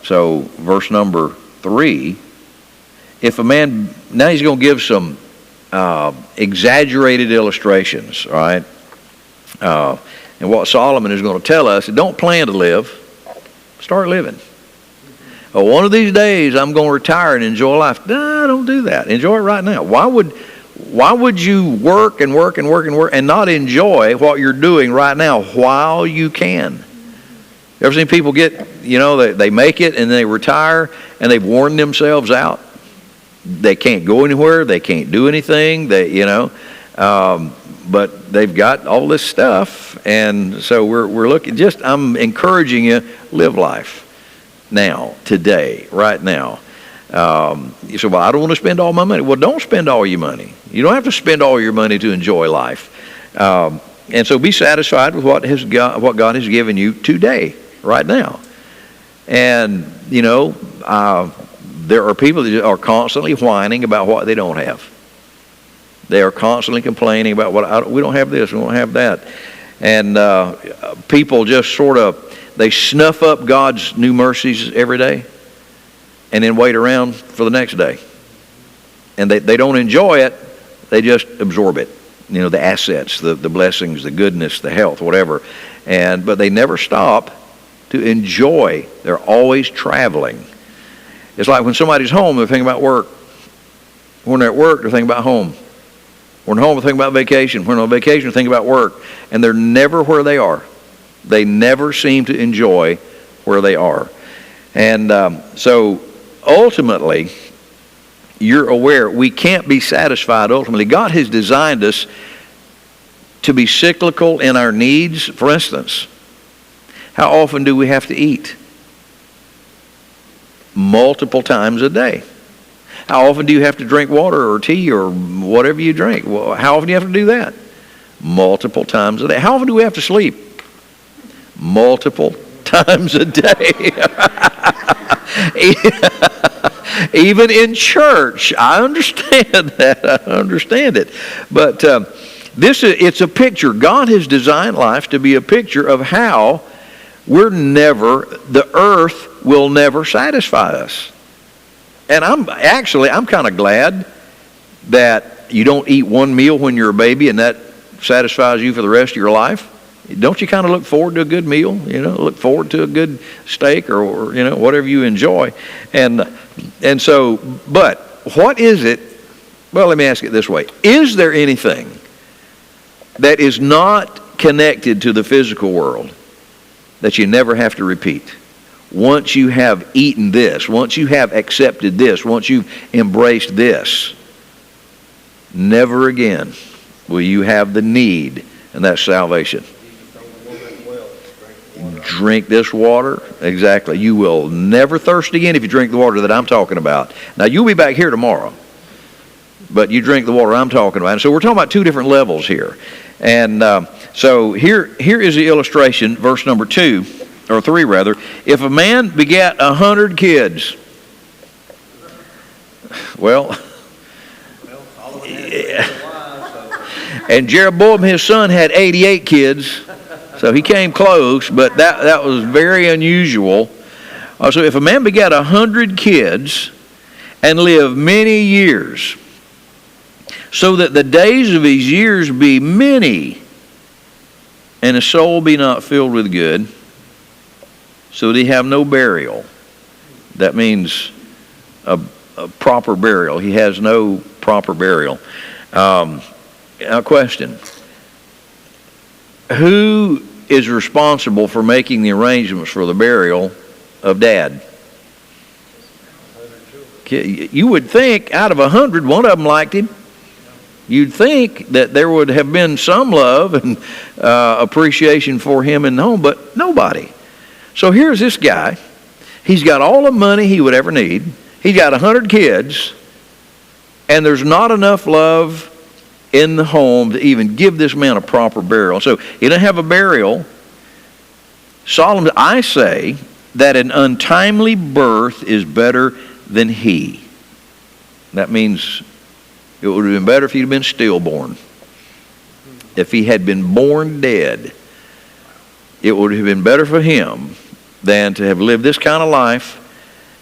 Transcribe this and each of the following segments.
So verse number 3, if a man, now he's going to give some exaggerated illustrations, all right? And what Solomon is going to tell us, don't plan to live, start living. One of these days I'm going to retire and enjoy life. No, don't do that. Enjoy it right now. Why would you work and work and work and work and not enjoy what you're doing right now while you can? You ever seen people get, they make it and they retire and they've worn themselves out? They can't go anywhere. They can't do anything. But they've got all this stuff. And so we're looking, I'm encouraging you, live life now, today, right now. You say, well, I don't want to spend all my money. Well, don't spend all your money. You don't have to spend all your money to enjoy life. And so be satisfied with what God has given you today, right now. And, there are people that are constantly whining about what they don't have. They are constantly complaining about we don't have this, we don't have that. And people just they snuff up God's new mercies every day and then wait around for the next day. And they don't enjoy it, they just absorb it. The assets, the blessings, the goodness, the health, whatever. But they never stop to enjoy. They're always traveling. It's like when somebody's home, they're thinking about work. When they're at work, they're thinking about home. When they're home, they're thinking about vacation. When they're on vacation, they're thinking about work. And they're never where they are. They never seem to enjoy where they are. And so ultimately, you're aware, we can't be satisfied ultimately. God has designed us to be cyclical in our needs. For instance, how often do we have to eat? Multiple times a day. How often do you have to drink water or tea or whatever you drink? Well, how often do you have to do that? Multiple times a day. How often do we have to sleep? Multiple times a day. Even in church, I understand that. I understand it. But it's a picture. God has designed life to be a picture of how the earth will never satisfy us. And I'm kind of glad that you don't eat one meal when you're a baby and that satisfies you for the rest of your life. Don't you kind of look forward to a good meal? Look forward to a good steak or whatever you enjoy. And so, but what is it? Well, let me ask it this way. Is there anything that is not connected to the physical world that you never have to repeat? Once you have eaten this, once you have accepted this, once you've embraced this, never again will you have the need, and that's salvation. Drink this water. Exactly. You will never thirst again if you drink the water that I'm talking about. Now, you'll be back here tomorrow, but you drink the water I'm talking about. And so we're talking about two different levels here. And so here is the illustration, verse number 2. Or 3 rather. If a man begat 100 kids, and Jeroboam his son had 88 kids, so he came close, but that was very unusual. So if a man begat 100 kids and live many years, so that the days of his years be many, and his soul be not filled with good, so that he have no burial. That means a proper burial. He has no proper burial. Now, question. Who is responsible for making the arrangements for the burial of Dad? You would think out of 100, one of them liked him. You'd think that there would have been some love and appreciation for him in the home, but nobody. So here's this guy. He's got all the money he would ever need. He's got 100 kids. And there's not enough love in the home to even give this man a proper burial. So he doesn't have a burial. Solomon, I say that an untimely birth is better than he. That means it would have been better if he'd been stillborn. If he had been born dead, it would have been better for him than to have lived this kind of life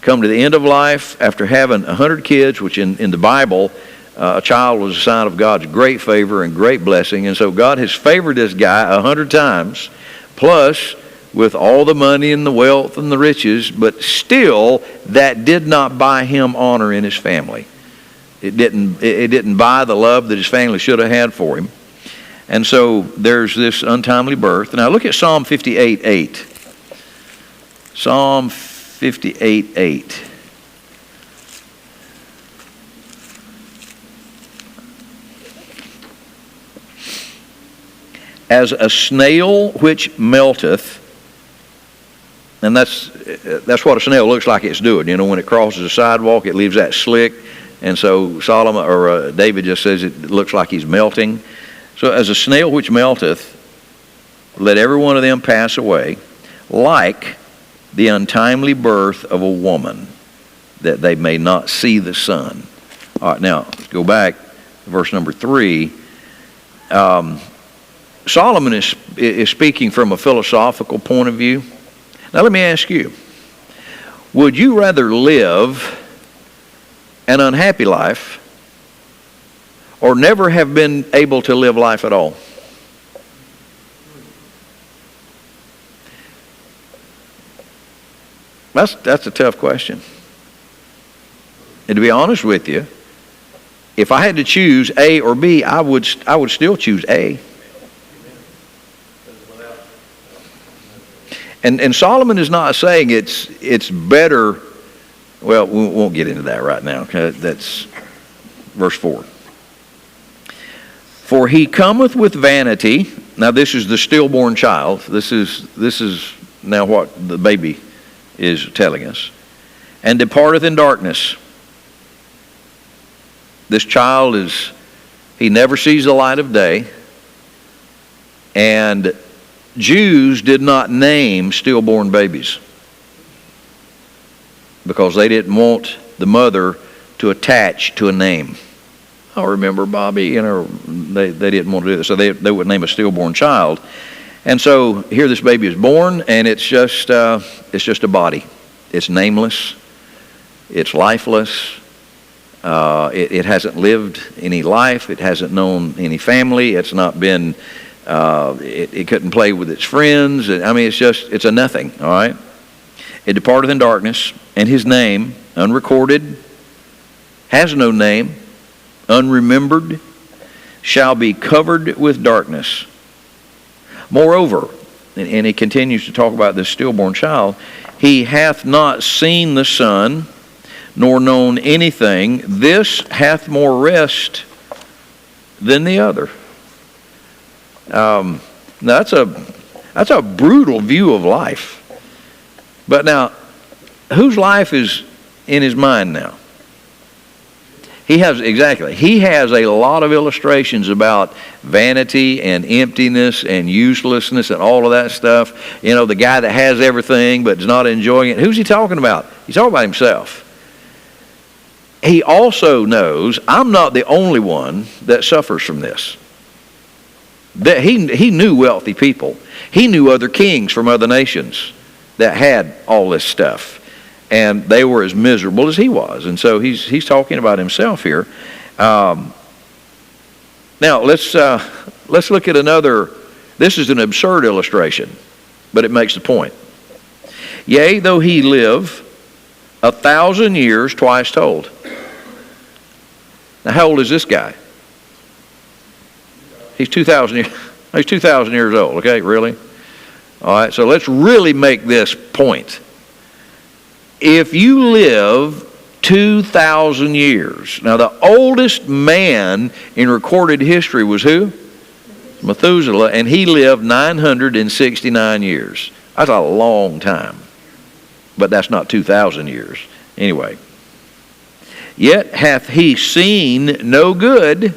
come to the end of life after having 100 kids, which in the Bible, a child was a sign of God's great favor and great blessing. And so God has favored this guy 100 times, plus with all the money and the wealth and the riches, but still that did not buy him honor in his family. It didn't buy the love that his family should have had for him. And so there's this untimely birth. Now look at Psalm 58:8. Psalm 58:8. As a snail which melteth, and that's what a snail looks like it's doing. You know, when it crosses a sidewalk, it leaves that slick. And so David just says it looks like he's melting. So as a snail which melteth, let every one of them pass away, like the untimely birth of a woman, that they may not see the sun. All right, now let's go back to verse number 3. Solomon is speaking from a philosophical point of view. Now let me ask you, would you rather live an unhappy life or never have been able to live life at all? That's a tough question. And to be honest with you, if I had to choose A or B, I would still choose A. And Solomon is not saying it's better. Well, we won't get into that right now. Okay? That's verse 4. For he cometh with vanity. Now this is the stillborn child. This is now what the baby is telling us. And departeth in darkness. This child he never sees the light of day. And Jews did not name stillborn babies because they didn't want the mother to attach to a name. I remember Bobby, they didn't want to do this, so they would name a stillborn child. And so here this baby is born, and it's just a body. It's nameless. It's lifeless. It hasn't lived any life. It hasn't known any family. It's not been. It couldn't play with its friends. I mean, it's a nothing. All right. It departeth in darkness, and his name, unrecorded, has no name, unremembered, shall be covered with darkness. Moreover, and he continues to talk about this stillborn child, he hath not seen the sun, nor known anything. This hath more rest than the other. Now that's a brutal view of life. But now, whose life is in his mind now? He has a lot of illustrations about vanity and emptiness and uselessness and all of that stuff. You know, the guy that has everything but is not enjoying it. Who's he talking about? He's talking about himself. He also knows I'm not the only one that suffers from this. That he knew wealthy people. He knew other kings from other nations that had all this stuff. And they were as miserable as he was. And so he's talking about himself here. Now let's look at another. This is an absurd illustration, but it makes the point. Yea, though he live 1,000 years twice told. Now how old is this guy? He's 2,000 years old. Okay, really? All right, so let's really make this point. If you live 2,000 years, now the oldest man in recorded history was who? Methuselah, and he lived 969 years. That's a long time, but that's not 2,000 years. Anyway, yet hath he seen no good.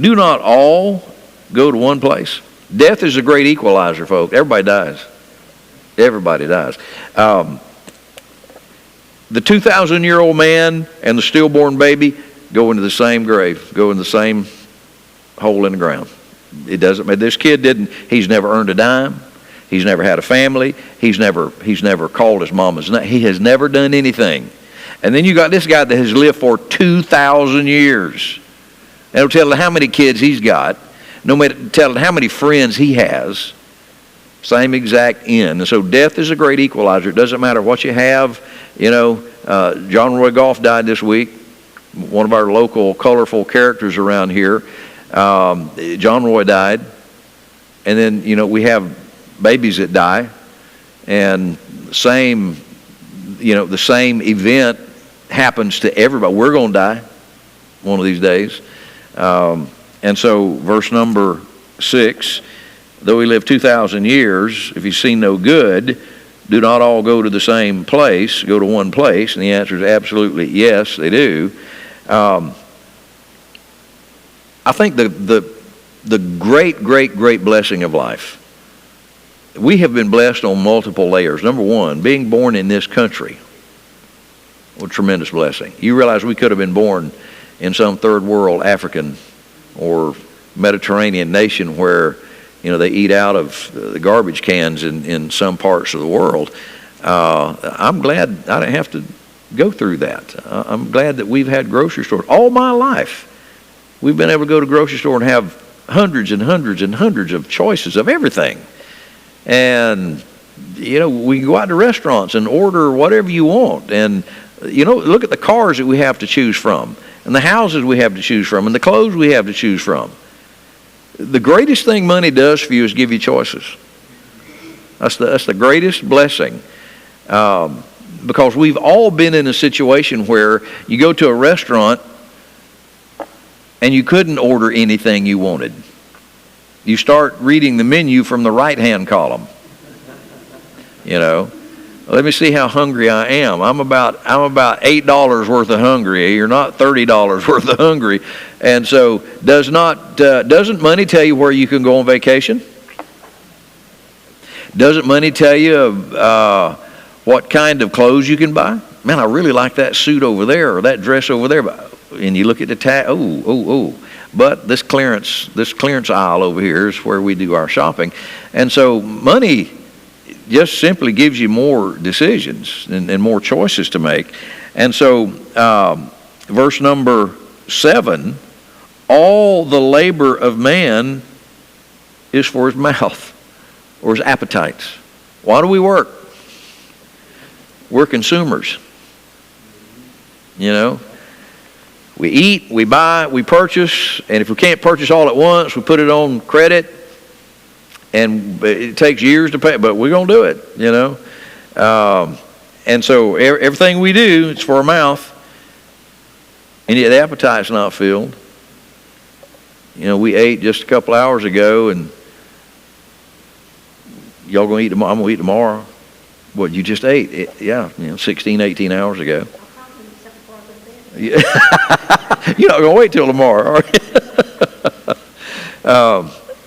Do not all go to one place? Death is a great equalizer, folks. Everybody dies. Everybody dies. The 2,000-year-old man and the stillborn baby go into the same grave, go in the same hole in the ground. It doesn't matter. This kid he's never earned a dime. He's never had a family. He's never called his mama's name. He has never done anything. And then you got this guy that has lived for 2,000 years. And it'll tell how many kids he's got. No matter tell how many friends he has. Same exact end. And so death is a great equalizer. It doesn't matter what you have. You know, John Roy Goff died this week. One of our local colorful characters around here. John Roy died. And then, you know, we have babies that die. And the same event happens to everybody. We're going to die one of these days. And so verse number 6, though we live 2,000 years, if you've seen no good, do not all go to the same place, go to one place? And the answer is absolutely yes, they do. I think the great blessing of life, we have been blessed on multiple layers. Number one, being born in this country. What a tremendous blessing. You realize we could have been born in some third world African or Mediterranean nation where, you know, they eat out of the garbage cans in some parts of the world. I'm glad I didn't have to go through that. I'm glad that we've had grocery stores. All my life, we've been able to go to the grocery store and have hundreds and hundreds and hundreds of choices of everything. And, you know, we can go out to restaurants and order whatever you want. And, you know, look at the cars that we have to choose from, and the houses we have to choose from, and the clothes we have to choose from. The greatest thing money does for you is give you choices. That's the greatest blessing. Because we've all been in a situation where you go to a restaurant and you couldn't order anything you wanted. You start reading the menu from the right-hand column. You know, let me see how hungry I am. I'm about $8 worth of hungry. You're not $30 worth of hungry. And so doesn't money tell you where you can go on vacation? Doesn't money tell you what kind of clothes you can buy? Man, I really like that suit over there or that dress over there. And you look at the tag, but this clearance aisle over here is where we do our shopping. And so money just simply gives you more decisions and more choices to make. And so verse number 7, all the labor of man is for his mouth or his appetites. Why do we work? We're consumers. You know, we eat, we buy, we purchase, and if we can't purchase all at once, we put it on credit, and it takes years to pay, but we're going to do it, you know. And so everything we do, it's for our mouth, and yet the appetite's not filled. You know, we ate just a couple hours ago, and y'all going to eat tomorrow? I'm going to eat tomorrow. What, you just ate? Yeah, 16, 18 hours ago. You're not going to wait till tomorrow, are you?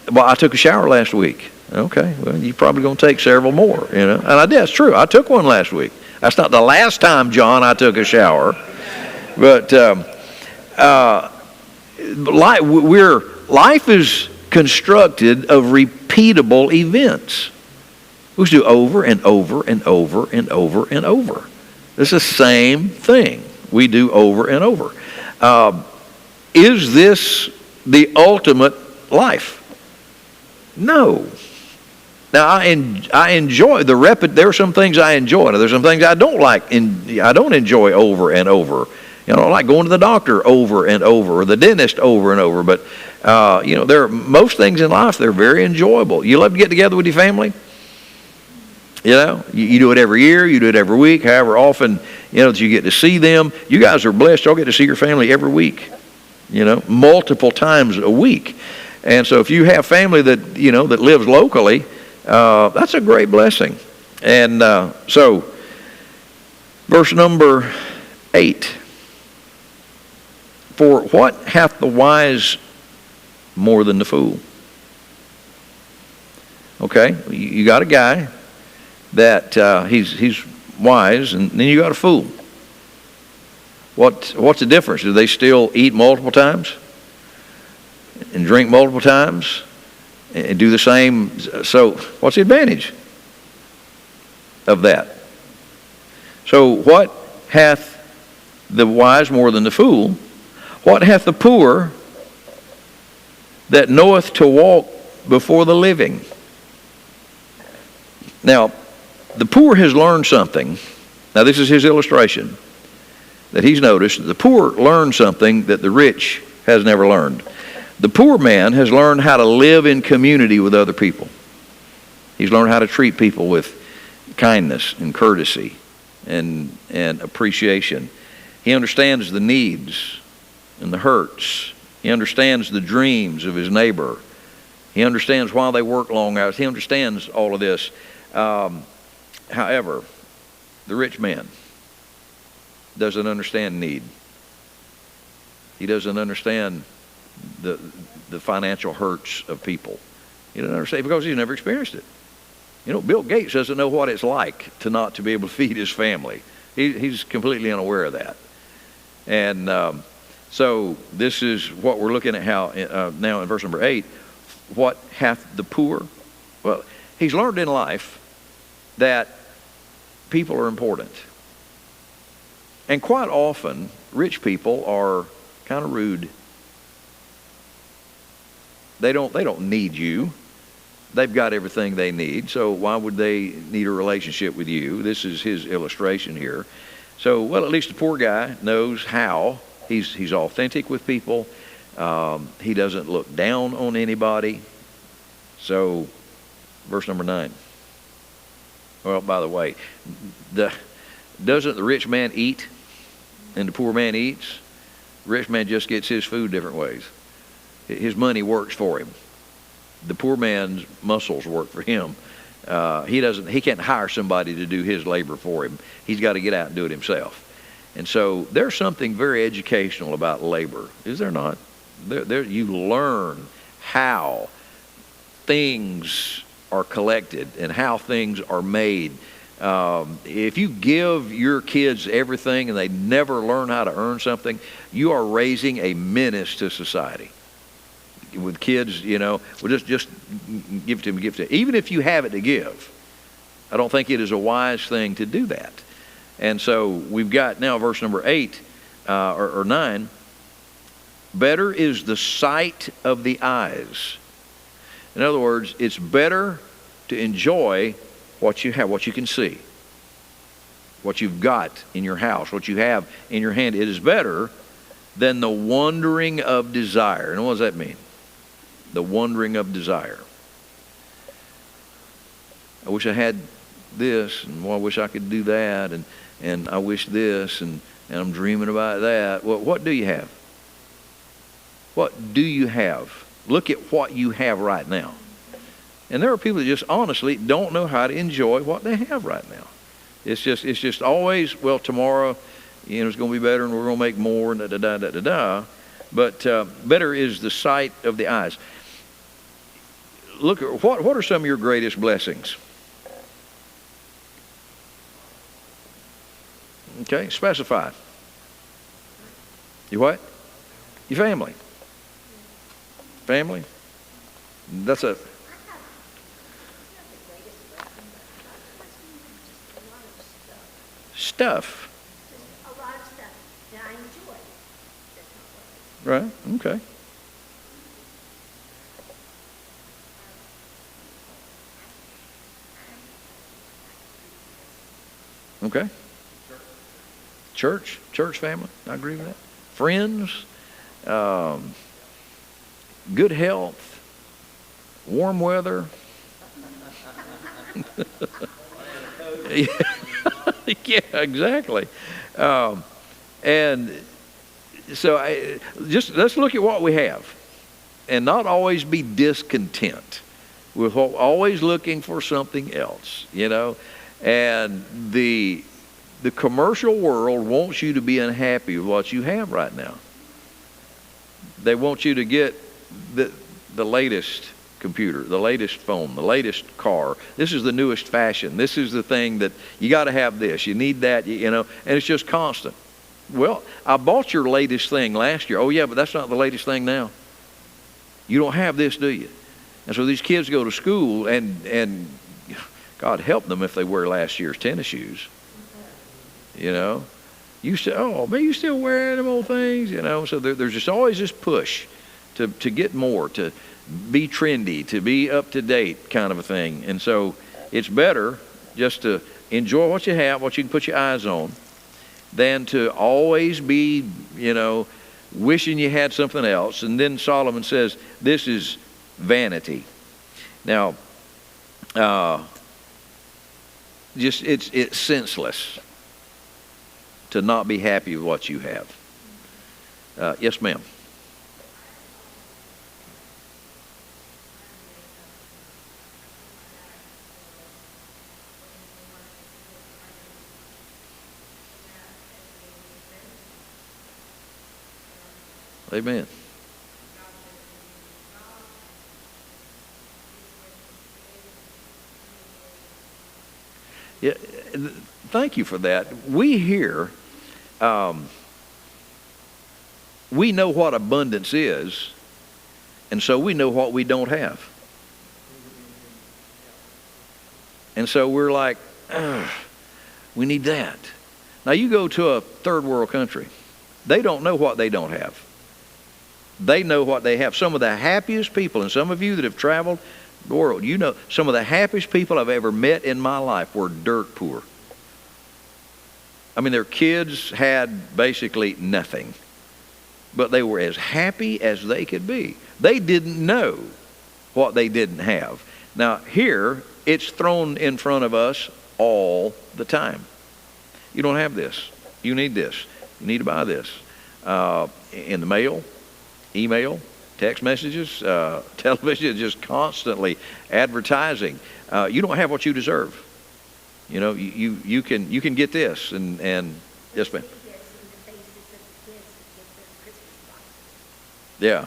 Well, I took a shower last week. Okay, well, you're probably going to take several more, you know. And I did, that's true. I took one last week. That's not the last time, John, I took a shower. But life is constructed of repeatable events. We do over and over and over and over and over. It's the same thing we do over and over. Is this the ultimate life? No. Now, I enjoy there are some things I enjoy. Now, there's some things I don't like. I don't enjoy over and over. You know, I like going to the doctor over and over, or the dentist over and over. But, you know, there are most things in life, they're very enjoyable. You love to get together with your family? You know, you do it every year, you do it every week, however often, you know, that you get to see them. You guys are blessed. Y'all get to see your family every week, you know, multiple times a week. And so if you have family that, you know, that lives locally, that's a great blessing. And so, verse number 8. For what hath the wise more than the fool? Okay, you got a guy that he's wise, and then you got a fool. What's the difference? Do they still eat multiple times and drink multiple times and do the same. So what's the advantage of that? So what hath the wise more than the fool? What hath the poor that knoweth to walk before the living? Now, the poor has learned something. Now, this is his illustration that he's noticed. The poor learned something that the rich has never learned. The poor man has learned how to live in community with other people. He's learned how to treat people with kindness and courtesy and appreciation. He understands the needs and the hurts. He understands the dreams of his neighbor. He understands why they work long hours. He understands all of this. However, the rich man doesn't understand need. He doesn't understand the financial hurts of people. He doesn't understand because he's never experienced it. You know, Bill Gates doesn't know what it's like to be able to feed his family. He's completely unaware of that. And so this is what we're looking at how now in verse number 8. What hath the poor? Well, he's learned in life that people are important. And quite often, rich people are kind of rude. They don't need you. They've got everything they need, so why would they need a relationship with you? This is his illustration here. So, well, at least the poor guy knows how. He's authentic with people. He doesn't look down on anybody. So, verse number 9. Well, by the way, doesn't the rich man eat and the poor man eats? The rich man just gets his food different ways. His money works for him. The poor man's muscles work for him. He can't hire somebody to do his labor for him. He's got to get out and do it himself. And so there's something very educational about labor, is there not? You learn how things are collected and how things are made. If you give your kids everything and they never learn how to earn something, you are raising a menace to society. With kids, you know, well, just give it to them, even if you have it to give. I don't think it is a wise thing to do that. And so we've got now verse number 8 or 9. Better is the sight of the eyes. In other words, it's better to enjoy what you have, what you can see, what you've got in your house, what you have in your hand. It is better than the wandering of desire. And what does that mean? The wandering of desire. I wish I had this, and well, I wish I could do that, and I wish this, and I'm dreaming about that. Well, what do you have? What do you have? Look at what you have right now. And there are people that just honestly don't know how to enjoy what they have right now. It's just always, well, tomorrow, you know, it's going to be better, and we're going to make more, and da-da-da-da-da-da. But better is the sight of the eyes. Look, what are some of your greatest blessings? Okay, specify. You what? Your family. Family? That's a... Stuff. A lot of stuff that I enjoy. Right, okay. Okay. Church family, I agree with that. Friends, good health, warm weather. Yeah, exactly. And so just let's look at what we have and not always be discontent. We're always looking for something else, you know. And the commercial world wants you to be unhappy with what you have right now. They want you to get the latest computer, the latest phone, the latest car. This is the newest fashion. This is the thing that you got to have this. You need that, you know, and it's just constant. Well, I bought your latest thing last year. Oh, yeah, but that's not the latest thing now. You don't have this, do you? And so these kids go to school, and God help them if they wear last year's tennis shoes. You know, you say, oh, man, you still wearing them old things? You know, so there's just always this push to get more, to be trendy, to be up to date kind of a thing. And so it's better just to enjoy what you have, what you can put your eyes on, than to always be, you know, wishing you had something else. And then Solomon says, this is vanity. Now, just it's senseless to not be happy with what you have. Yes, ma'am. Amen. Yeah, thank you for that. We here, we know what abundance is, and so we know what we don't have. And so we're like, we need that. Now you go to a third world country. They don't know what they don't have. They know what they have. Some of the happiest people, and some of you that have traveled the world, you know, some of the happiest people I've ever met in my life were dirt poor. I mean, their kids had basically nothing, but they were as happy as they could be. They didn't know what they didn't have. Now, here, it's thrown in front of us all the time. You don't have this. You need this. You need to buy this. In the mail, email, text messages, television, just constantly advertising. You don't have what you deserve. You know, you can get this, and yes, ma'am. Yeah.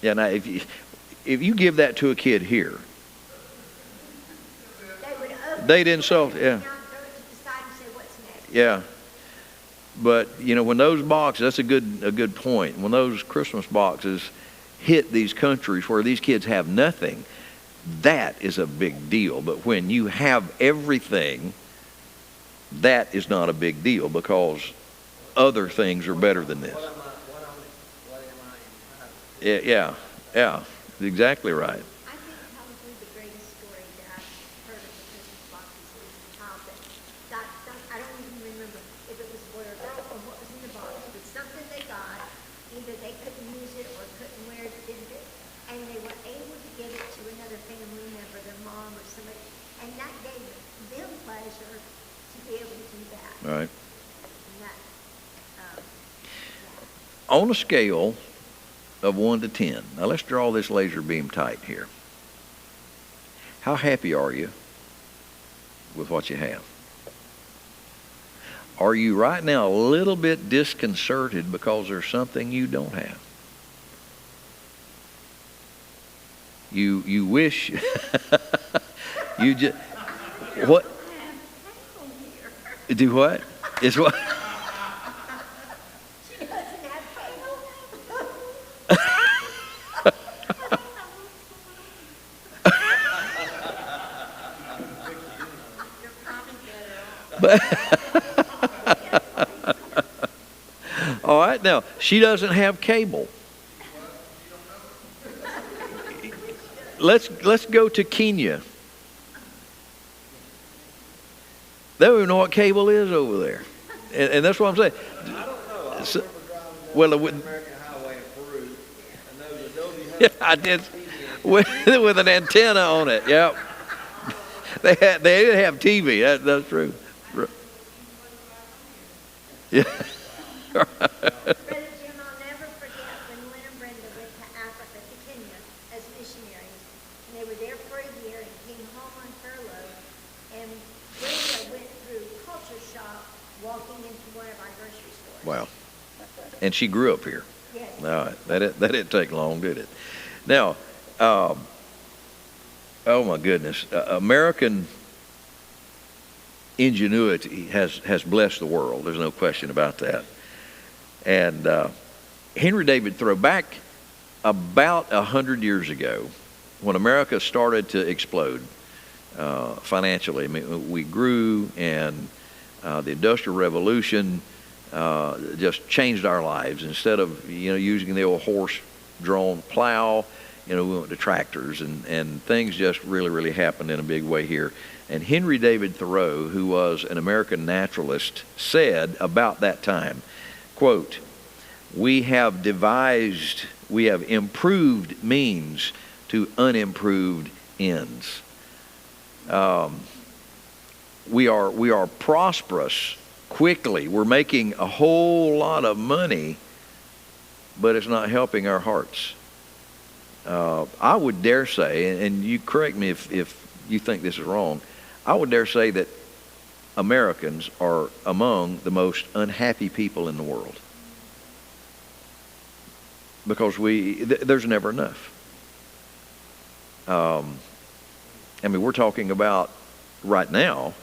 Yeah. Now, if you give that to a kid here, they'd insult. Yeah. Yeah. But you know, when those boxes, that's a good point. When those Christmas boxes hit these countries where these kids have nothing, that is a big deal. But when you have everything, that is not a big deal, because other things are better than this. Yeah, exactly right. I think probably the greatest story that I've heard of the Christmas boxes is the child that I don't even remember if it was boy or girl or what was in the box, but something they got, either they couldn't use it or couldn't wear it, didn't it? And they were able to give it to another family member, their mom or somebody, and that gave them pleasure to be able to do that. Right. And that, On a scale of 1 to 10. Now let's draw this laser beam tight here. How happy are you with what you have? Are you right now a little bit disconcerted because there's something you don't have? You wish you just what? Do what? Is what? All right, now she doesn't have cable. Let's go to Kenya. They don't even know what cable is over there, and that's what I'm saying. I don't know. I So, remember driving well, down it the wouldn't. American Highway in Peru, and those Adobe Yeah, I did. With an antenna on it. Yep. They didn't have TV. That's true. Yeah. Brother Jim, I'll never forget when Lynn and Brenda went to Africa, to Kenya, as missionaries. And they were there for a year and came home on furlough. And Brenda went through culture shock walking into one of our grocery stores. Wow. And she grew up here. Yes. All right. That didn't take long, did it? Now, oh my goodness, American ingenuity has blessed the world. There's no question about that. And Henry David Thoreau, back about 100 years ago, when America started to explode financially, I mean, we grew, and the Industrial Revolution just changed our lives. Instead of using the old horse-drawn plow, we went to tractors, and things just really happened in a big way here. And Henry David Thoreau, who was an American naturalist, said about that time, quote, we have improved means to unimproved ends. We are prosperous quickly. We're making a whole lot of money, but it's not helping our hearts. I would dare say, and you correct me if you think this is wrong, I would dare say that Americans are among the most unhappy people in the world. Because there's never enough. I mean, we're talking about right now,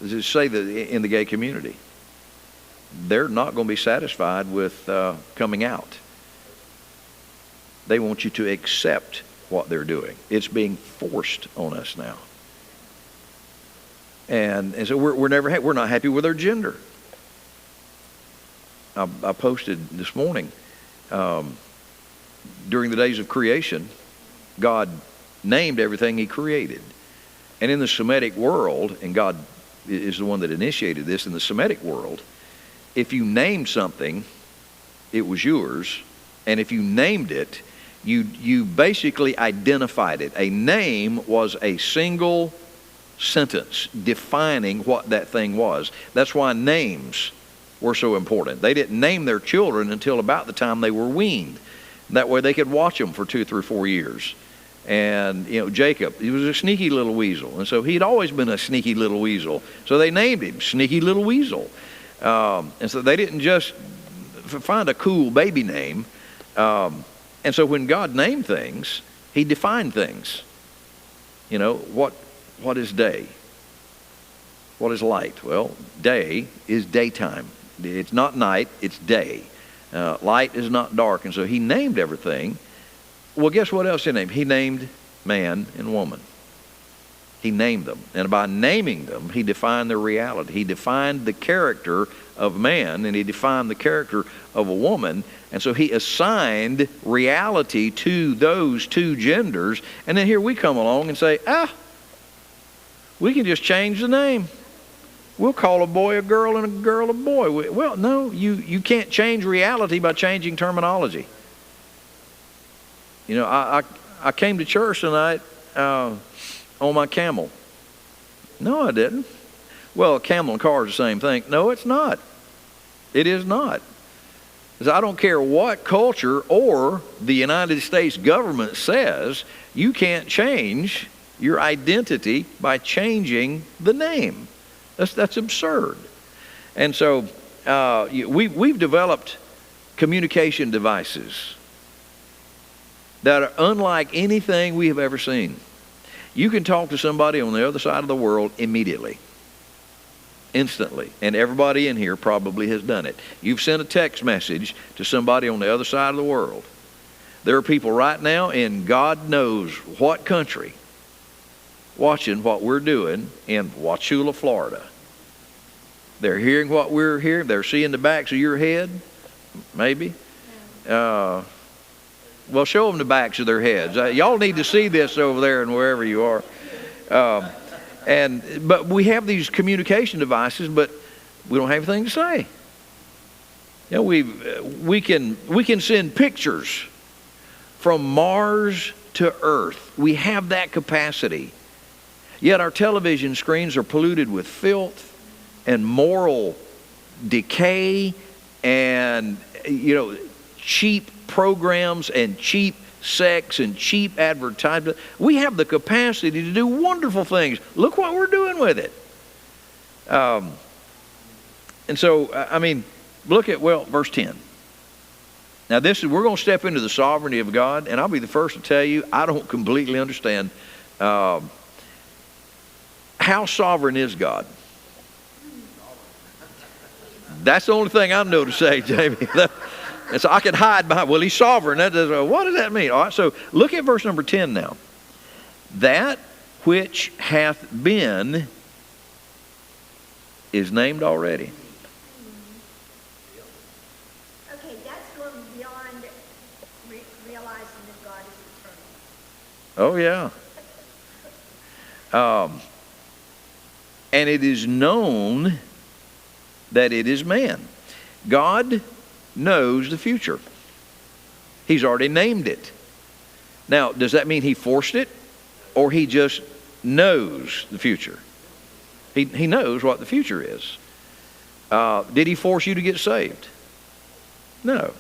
just say that in the gay community, they're not going to be satisfied with coming out. They want you to accept what they're doing. It's being forced on us now. And so we're not happy with our gender. I posted this morning, during the days of creation, God named everything he created. And in the Semitic world, and God is the one that initiated this, in the Semitic world, if you named something, it was yours. And if you named it, you basically identified it. A name was a single sentence defining what that thing was. That's why names were so important. They didn't name their children until about the time they were weaned. That way they could watch them for 2, 3, 4 years. And, Jacob, he was a sneaky little weasel. And so he'd always been a sneaky little weasel. So they named him Sneaky Little Weasel. And so they didn't just find a cool baby name. And so when God named things, he defined things. What is day? What is light? Well, day is daytime. It's not night, it's day. Light is not dark. And so he named everything. Well, guess what else he named? He named man and woman. He named them. And by naming them, he defined their reality. He defined the character of man, and he defined the character of a woman. And so he assigned reality to those two genders. And then here we come along and say, we can just change the name. We'll call a boy a girl and a girl a boy. Well, no, you can't change reality by changing terminology. I came to church tonight on my camel. No, I didn't. Well, a camel and car is the same thing. No, it's not. It is not. Because I don't care what culture or the United States government says, you can't change your identity by changing the name. That's absurd. And so we've developed communication devices that are unlike anything we have ever seen. You can talk to somebody on the other side of the world immediately, instantly, and everybody in here probably has done it. You've sent a text message to somebody on the other side of the world. There are people right now in God knows what country watching what we're doing in Wauchula, Florida. They're hearing what we're hearing. They're seeing the backs of your head, maybe. Well, show them the backs of their heads. Y'all need to see this over there and wherever you are. But we have these communication devices, but we don't have anything to say. We can send pictures from Mars to Earth. We have that capacity. Yet our television screens are polluted with filth and moral decay and cheap programs and cheap sex and cheap advertisement. We have the capacity to do wonderful things. Look what we're doing with it. And so, look at, verse 10. Now we're going to step into the sovereignty of God, and I'll be the first to tell you, I don't completely understand how sovereign is God. That's the only thing I know to say, Jamie. And so I can hide behind, well, he's sovereign. What does that mean? All right, so look at verse number 10 now. That which hath been is named already. Okay, that's going beyond realizing that God is eternal. Oh, yeah. And it is known that it is man. God knows the future. He's already named it. Now, does that mean he forced it? Or he just knows the future? He knows what the future is. Did he force you to get saved? No.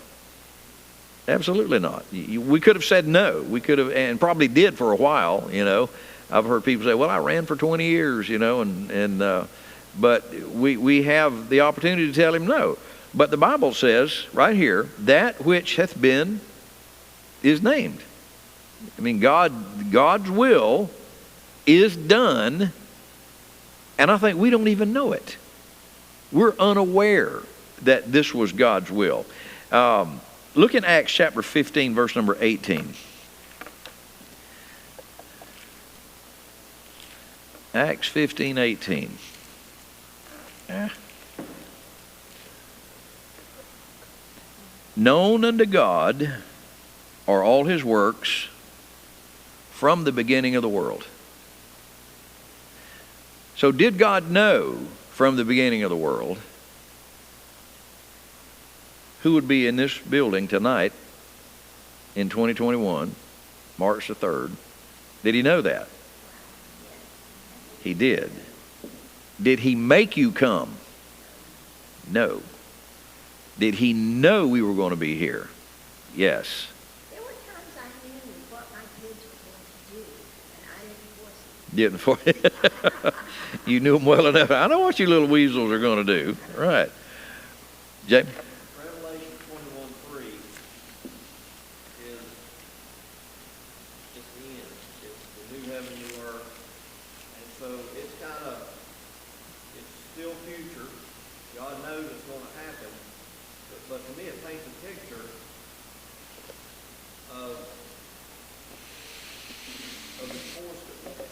Absolutely not. We could have said no. We could have, and probably did for a while, you know. I've heard people say, well, I ran for 20 years, you know, but we have the opportunity to tell him no. But the Bible says right here, that which hath been is named. I mean, God's will is done, and I think we don't even know it. We're unaware that this was God's will. Look in Acts chapter 15, verse number 18. Acts 15:18. Known unto God are all his works from the beginning of the world. So did God know from the beginning of the world who would be in this building tonight in 2021, March the 3rd? Did he know that? He did. Did he make you come? No. Did he know we were going to be here? Yes. There were times I knew what my kids were going to do, and I didn't force it. Didn't for you knew them well enough. I know what you little weasels are going to do. Right. Jay? Revelation 21:3 is it's the end. It's the new heaven, new earth. And so it's still future. God knows it's going to happen. But to me, it paints a picture of the force that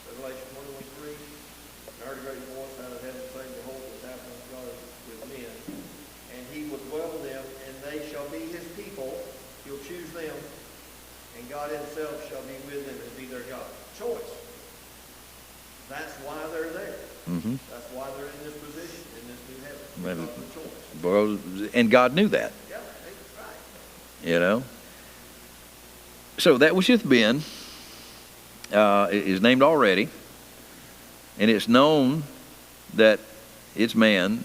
Revelation 21:3. And I heard a great voice out of heaven saying, behold, what's happening with God with men. And he will dwell with them, and they shall be his people. He'll choose them, and God himself shall be with them and be their God. Choice. That's why they're there. Mm-hmm. That's why they're in this position, in this new heaven. Because of the choice. And God knew that. Yeah, that's right. You know? So that which hath been is named already. And it's known that it's man.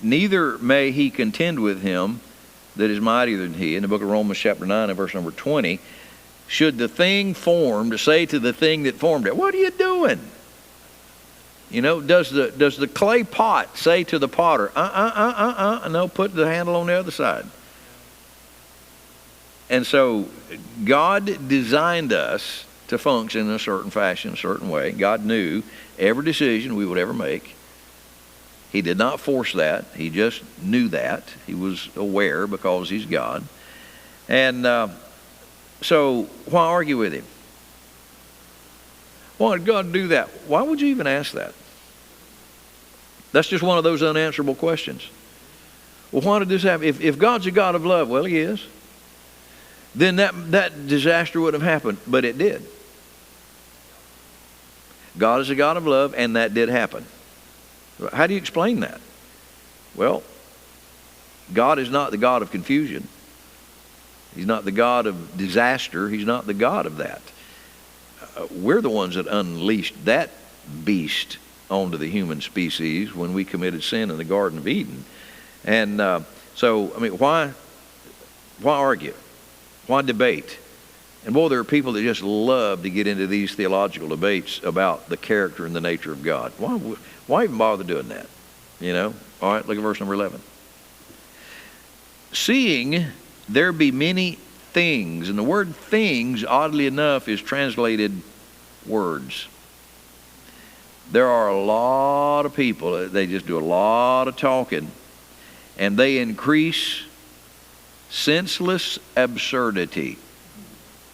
Neither may he contend with him that is mightier than he. In the book of Romans chapter 9 and verse number 20, should the thing formed say to the thing that formed it, what are you doing? You know, does the clay pot say to the potter, no, put the handle on the other side. And so God designed us to function in a certain fashion, a certain way. God knew every decision we would ever make. He did not force that. He just knew that. He was aware because he's God. And so why argue with him? Why did God do that? Why would you even ask that? That's just one of those unanswerable questions. Well, why did this happen? If God's a God of love, well, he is, then that disaster would have happened, but it did. God is a God of love, and that did happen. How do you explain that? Well, God is not the God of confusion. He's not the God of disaster. He's not the God of that. We're the ones that unleashed that beast onto the human species when we committed sin in the Garden of Eden. And so, I mean, why argue? Why debate? And boy, there are people that just love to get into these theological debates about the character and the nature of God. Why even bother doing that? You know? All right, look at verse number 11. Seeing there be many things, and the word things, oddly enough, is translated words. There are a lot of people, they just do a lot of talking, and they increase senseless absurdity.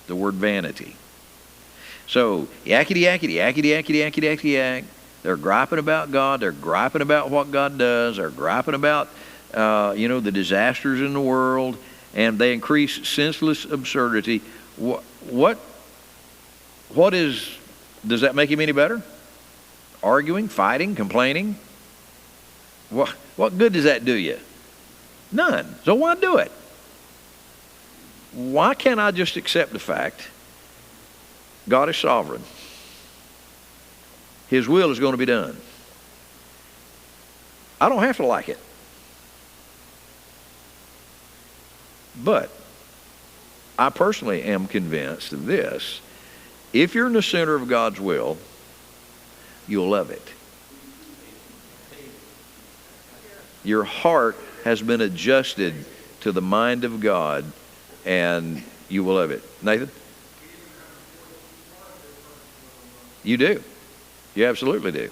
The word vanity. So, yakety, yakety, yakety, yakety, yakety, yakety, yak. They're griping about God. They're griping about what God does. They're griping about, the disasters in the world. And they increase senseless absurdity. What does that make him any better? Arguing, fighting, complaining? What good does that do you? None. So why do it? Why can't I just accept the fact God is sovereign? His will is going to be done. I don't have to like it. But I personally am convinced of this. If you're in the center of God's will, you'll love it. Your heart has been adjusted to the mind of God, and you will love it. Nathan? You do. You absolutely do.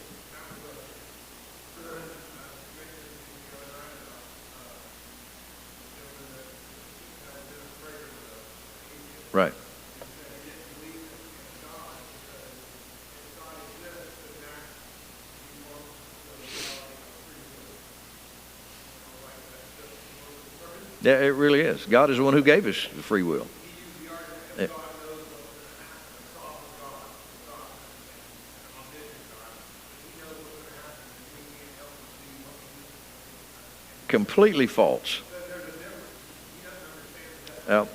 Right. Yeah, it really is. God is the one who gave us the free will. Yeah. Completely false. Yeah.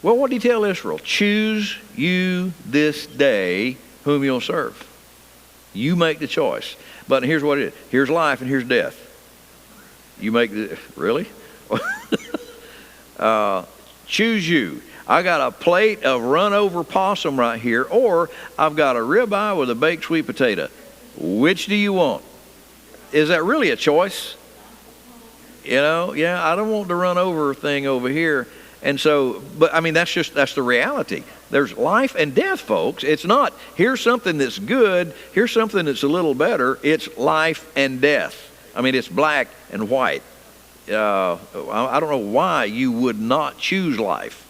Well, what did he tell Israel? Choose you this day whom you'll serve. You make the choice. But here's what it is. Here's life and here's death. You make the... Really? Choose you. I got a plate of run-over possum right here, or I've got a ribeye with a baked sweet potato. Which do you want? Is that really a choice? I don't want the run-over thing over here. And so, but I mean, that's the reality. There's life and death, folks. It's not, here's something that's good, here's something that's a little better. It's life and death. I mean, it's black and white. I don't know why you would not choose life.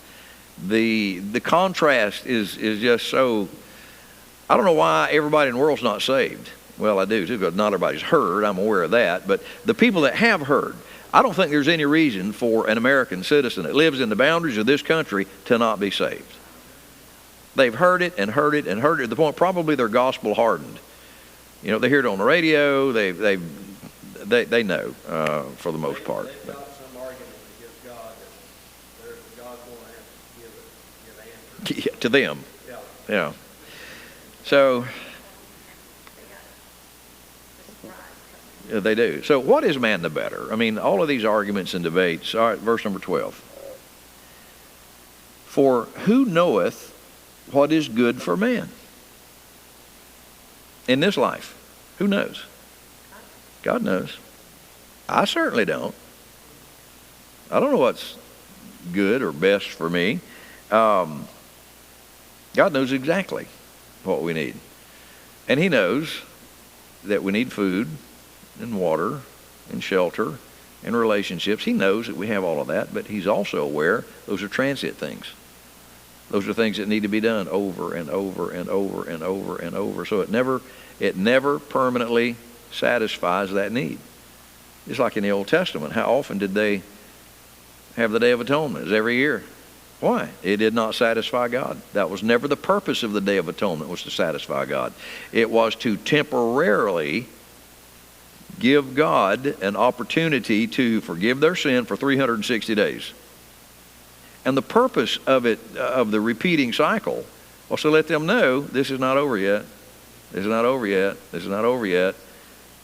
The contrast is just so, I don't know why everybody in the world's not saved. Well, I do too, because not everybody's heard. I'm aware of that. But the people that have heard, I don't think there's any reason for an American citizen that lives in the boundaries of this country to not be saved. They've heard it and heard it and heard it to the point probably they're gospel hardened. They hear it on the radio. They know for the most part. They've got some argument against God that God's going to have to give an answer. To them. Yeah. So they do. So what is man the better? I mean, all of these arguments and debates. All right, verse number 12. For who knoweth what is good for man in this life? Who knows? God knows. I certainly don't. I don't know what's good or best for me. God knows exactly what we need. And he knows that we need food and water and shelter and relationships. He knows that we have all of that, but he's also aware those are transient things. Those are things that need to be done over and over and over and over and over. So it never permanently satisfies that need. It's like in the Old Testament. How often did they have the Day of Atonement? It was every year. Why? It did not satisfy God. That was never the purpose of the Day of Atonement, was to satisfy God. It was to temporarily give God an opportunity to forgive their sin for 360 days. And the purpose of it, of the repeating cycle, was to let them know this is not over yet. This is not over yet. This is not over yet.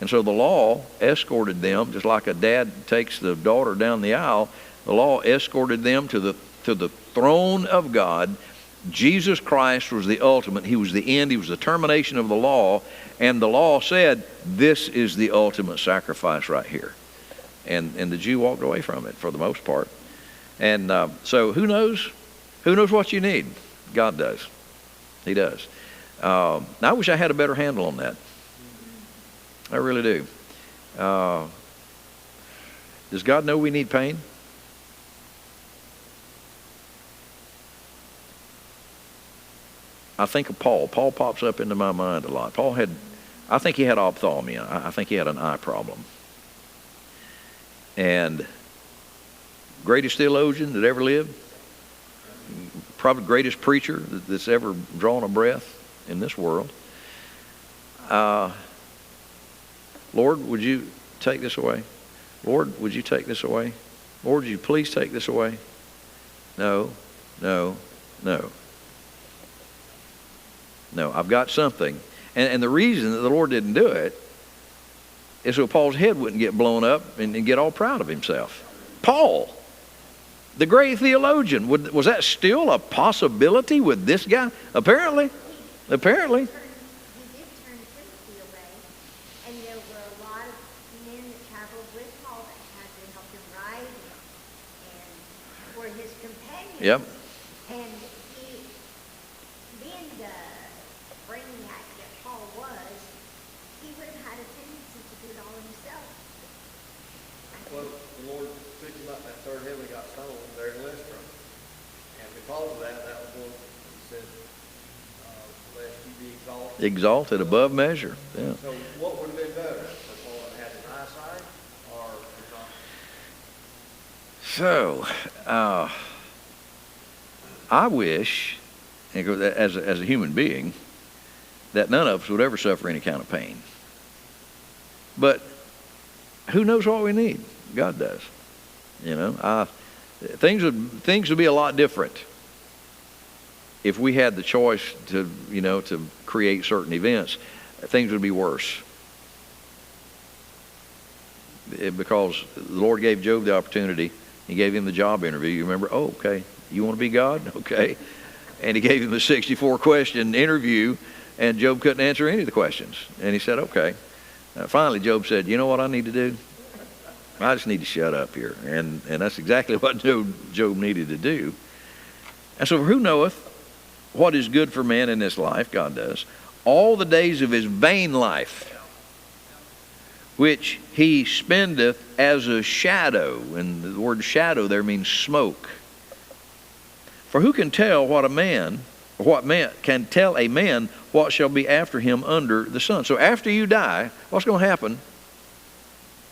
And so the law escorted them, just like a dad takes the daughter down the aisle. The law escorted them to the throne of God. Jesus Christ was the ultimate. He was the end. He was the termination of the law. And the law said, this is the ultimate sacrifice right here. And the Jew walked away from it for the most part. And so who knows? Who knows what you need? God does. He does. Now, I wish I had a better handle on that. I really do. Does God know we need pain? I think of Paul. Paul pops up into my mind a lot. I think he had ophthalmia. I think he had an eye problem. And greatest theologian that ever lived, probably greatest preacher that's ever drawn a breath in this world. Lord, would you take this away? Lord, would you take this away? Lord, would you please take this away? No, no, no. No, I've got something. And the reason that the Lord didn't do it is so Paul's head wouldn't get blown up and get all proud of himself. Paul, the great theologian, was that still a possibility with this guy? Apparently. He did turn Timothy away, and there were a lot of men that traveled with Paul that had to help him ride and were his companions. Yep. And he, being the brainiac that Paul was, he would have had a tendency to do it all himself. Well, the Lord picked him up in that third heaven and got stoned there in Lystra. And because of that was one, he said, lest you be exalted. Exalted above measure. Yeah. So what would have been better for Paul to have an eyesight or not? So, I wish, as a human being, that none of us would ever suffer any kind of pain. But who knows what we need? God does. You know, things would be a lot different if we had the choice to create certain events. Things would be worse. Because the Lord gave Job the opportunity. He gave him the job interview. You remember? Oh, okay. You want to be God? Okay. And he gave him the 64-question interview, and Job couldn't answer any of the questions. And he said, okay. Finally, Job said, you know what I need to do? I just need to shut up here. And that's exactly what Job needed to do. And so who knoweth what is good for man in this life? God does. All the days of his vain life, which he spendeth as a shadow. And the word shadow there means smoke. For who can tell what man can tell a man what shall be after him under the sun? So after you die, what's going to happen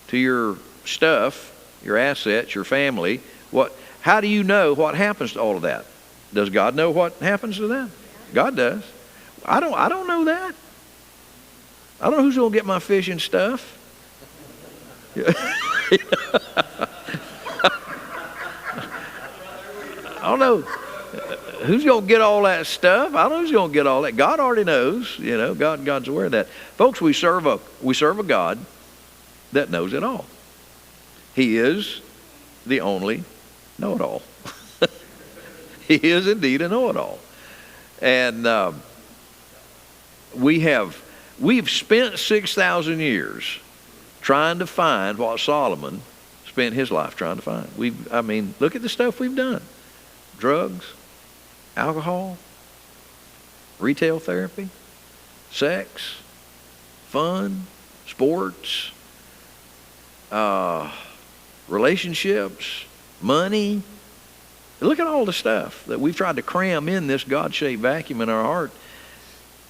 to your stuff, your assets, your family? How do you know what happens to all of that? Does God know what happens to that? God does. I don't know that. I don't know who's going to get my fishing stuff. I don't know who's going to get all that stuff. I don't know who's going to get all that. God already knows. God's aware of that. Folks, we serve a God that knows it all. He is the only know-it-all. He is indeed a know-it-all. And we've spent 6,000 years trying to find what Solomon spent his life trying to find. Look at the stuff we've done. Drugs, alcohol, retail therapy, sex, fun, sports, relationships, money. Look at all the stuff that we've tried to cram in this God-shaped vacuum in our heart,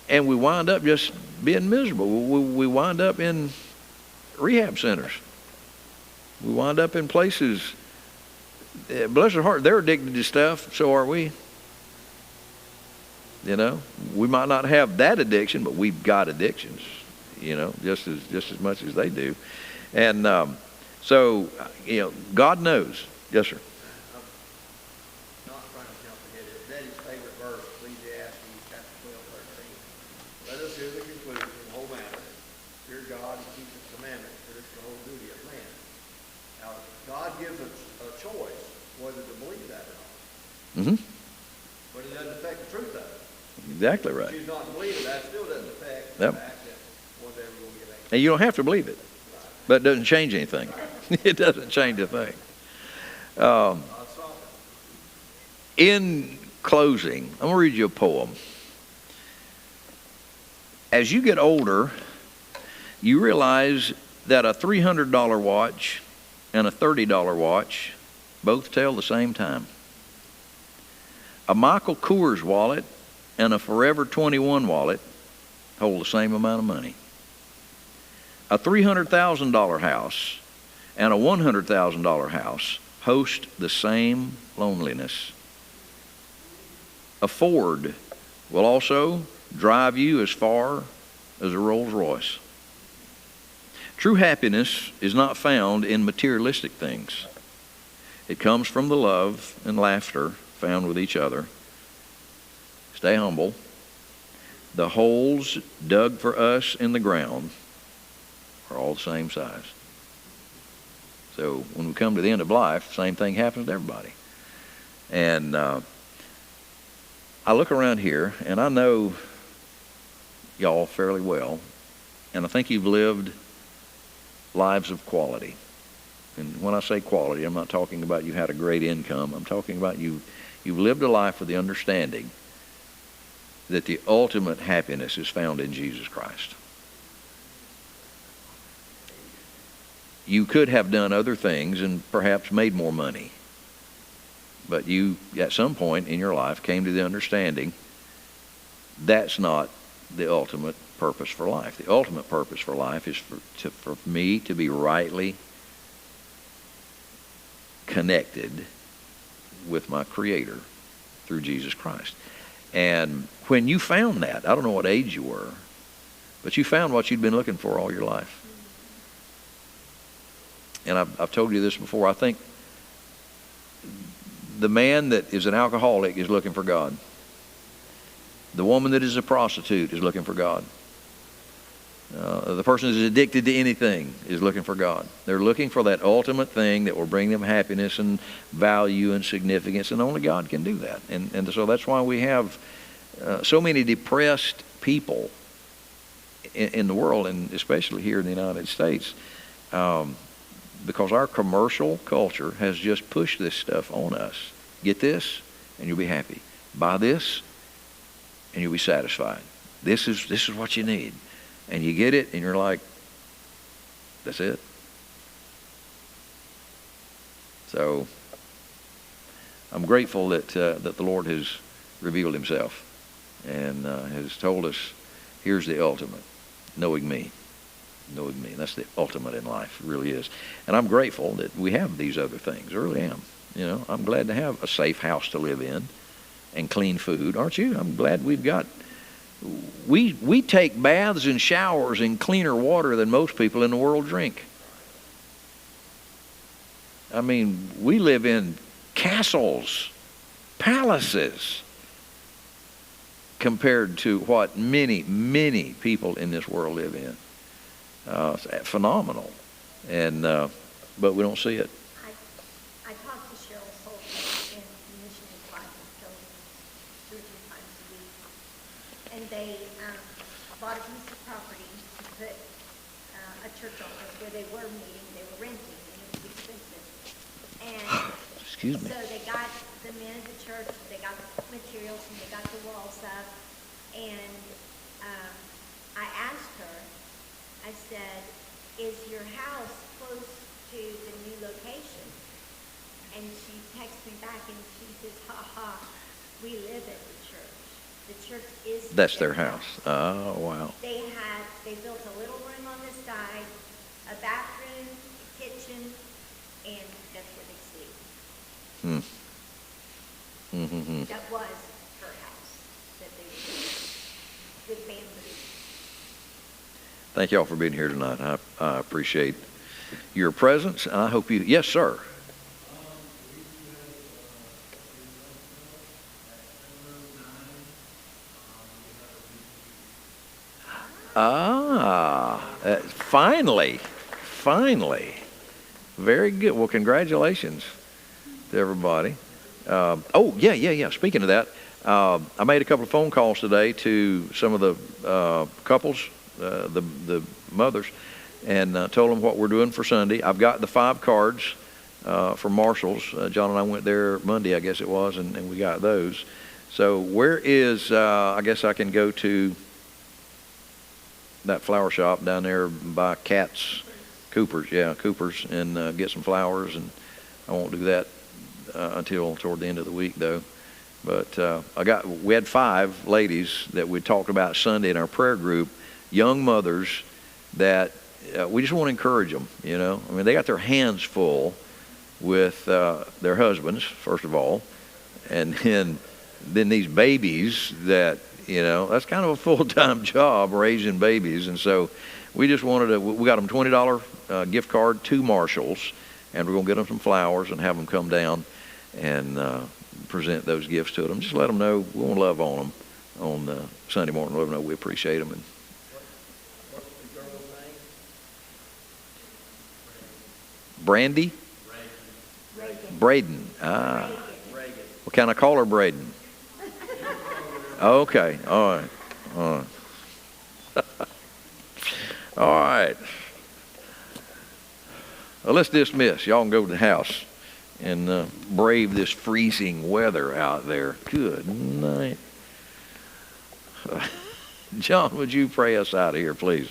and we wind up just being miserable. We wind up in rehab centers. We wind up in places. Bless their heart, they're addicted to stuff, so are we. We might not have that addiction, but we've got addictions, just as much as they do. And so, God knows. Yes, sir. Not trying to jump ahead. It's Daddy's favorite verse, Ecclesiastes chapter 12, 13. Let us hear the conclusion of the whole matter. Fear God and keep his commandments, for this is the whole duty of man. Now, God gives us a choice whether to believe that or not. Mm-hmm. But it doesn't affect the truth of it. Exactly right. Choose not to believe it, that still doesn't affect Yep. the fact that one day we're going to get angry. And you don't have to believe it, but it doesn't change anything. It doesn't change a thing. In closing, I'm going to read you a poem. As you get older, you realize that a $300 watch and a $30 watch both tell the same time. A Michael Kors wallet and a Forever 21 wallet hold the same amount of money. A $300,000 house and a $100,000 house host the same loneliness. A Ford will also drive you as far as a Rolls Royce. True happiness is not found in materialistic things. It comes from the love and laughter found with each other. Stay humble. The holes dug for us in the ground are all the same size. So when we come to the end of life, same thing happens to everybody. And I look around here, and I know y'all fairly well, and I think you've lived lives of quality. And when I say quality, I'm not talking about you had a great income. I'm talking about you've lived a life with the understanding that the ultimate happiness is found in Jesus Christ. You could have done other things and perhaps made more money. But you, at some point in your life, came to the understanding that's not the ultimate purpose for life. The ultimate purpose for life is for me to be rightly connected with my Creator through Jesus Christ. And when you found that, I don't know what age you were, but you found what you'd been looking for all your life. And I've told you this before. I think the man that is an alcoholic is looking for God. The woman that is a prostitute is looking for God. The person that is addicted to anything is looking for God. They're looking for that ultimate thing that will bring them happiness and value and significance, and only God can do that. And so that's why we have so many depressed people in the world, and especially here in the United States, because our commercial culture has just pushed this stuff on us. Get this, and you'll be happy. Buy this, and you'll be satisfied. This is what you need. And you get it, and you're like, that's it. So I'm grateful that the Lord has revealed himself and has told us, here's the ultimate, knowing me. Knowing me. That's the ultimate in life. It really is. And I'm grateful that we have these other things. I really am. You know, I'm glad to have a safe house to live in and clean food. Aren't you? I'm glad we've got... We take baths and showers in cleaner water than most people in the world drink. I mean, we live in castles, palaces, compared to what many, many people in this world live in. It's phenomenal, and but we don't see it. I talk to Cheryl Soltis in the Missionary class of 2 or 3 times a week, and they bought a piece of property to put a church office where they were meeting. They were renting, and it was expensive. And Excuse me. so they got the men of the church, they got the materials, and they got the walls up. And I asked her, I said, is your house close to the new location? And she texts me back and she says, we live at the church. The church is That's their house. Oh, wow. They built a little room on the side, a bathroom, a kitchen, and that's where they sleep. Mm-hmm. That was her house that they lived with bamboo. Thank you all for being here tonight. I appreciate your presence. I hope you... Yes, sir. Finally. Very good. Well, congratulations to everybody. Yeah. Speaking of that, I made a couple of phone calls today to some of the couples, the mothers, and told them what we're doing for Sunday. I've got the 5 cards for Marshall's. John and I went there Monday, I guess it was, and we got those. So where is, I guess I can go to that flower shop down there by Cooper's, and get some flowers, and I won't do that until toward the end of the week, though. But we had 5 ladies that we talked about Sunday in our prayer group, young mothers that we just want to encourage them, you know. I mean, they got their hands full with their husbands, first of all, and then these babies that, you know, that's kind of a full-time job, raising babies. And so we just wanted we got them $20 gift card to Marshall's, and we're going to get them some flowers and have them come down and present those gifts to them. Just let them know we want to love on them on Sunday morning. Let them know we appreciate them. And What's the girl's name? Brandy? Braden. Ah. Reagan. What kind of call her Braden? Okay. All right. All right. All right. Well, let's dismiss. Y'all can go to the house and brave this freezing weather out there. Good night. John, would you pray us out of here, please?